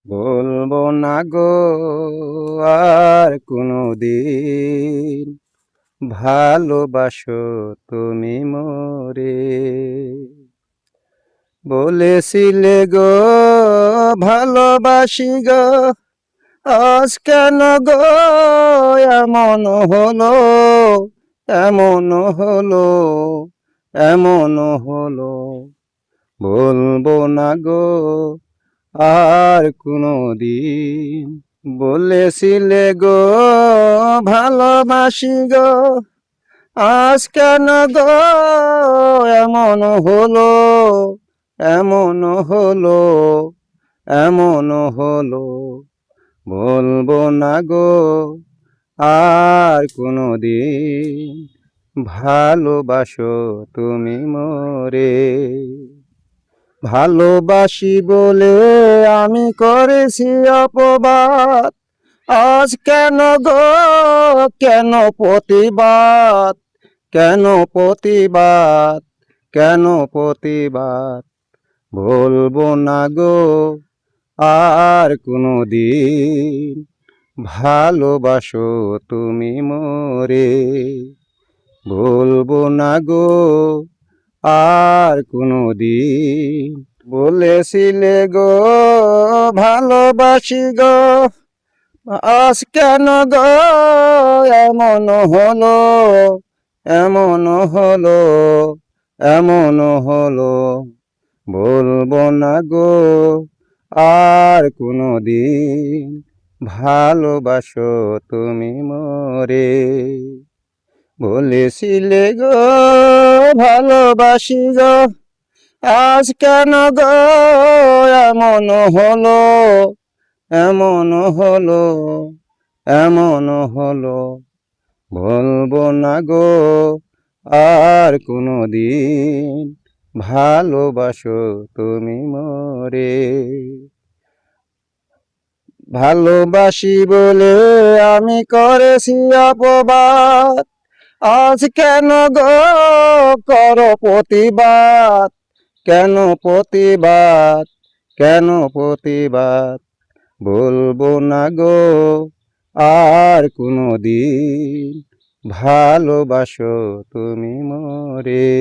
বলবো না গো আর কোনোদিন, ভালোবাসো তুমি মোরে। বলেছিলে গো ভালোবাসি গো, আজ কেন গো এমন হলো, এমন হলো, এমন হলো। বলবো না গো আর কোনোদিন, বলেছিলে গো ভালোবাসি গো, আজ কেন গো এমন হলো, এমন হলো, এমন হলো। বলবো না গো আর কোনোদিন, ভালোবাসো তুমি মোরে। ভালোবাসি বলে আমি করেছি অপবাদ, আজ কেন গো কেন প্রতিবাদ, কেন প্রতিবাদ, কেন প্রতিবাদ। বলবো না গো আর কোনোদিন, ভালোবাসো তুমি মোরে। বলবো না গো আর কোনোদিন, বলেছিলে গো ভালোবাসি গো, আজ কেন গো এমন হলো, এমন হলো, এমন হলো। বলবো না গো আর কোনোদিন, ভালোবাসো তুমি মোরে। বলেছিলে গো ভালোবাসি গো, আজ কেন গো এমন হলো, এমন হলো, এমন হলো। বলবো না গো আর কোনোদিন, ভালোবাসো তুমি মোরে। ভালোবাসি বলে আমি করেছি অপবাদ, আজ কেন গো করো প্রতিবাদ, কেন প্রতিবাদ, কেন প্রতিবাদ। বলবো না গো আর কোনোদিন, ভালোবাসো তুমি মোরে।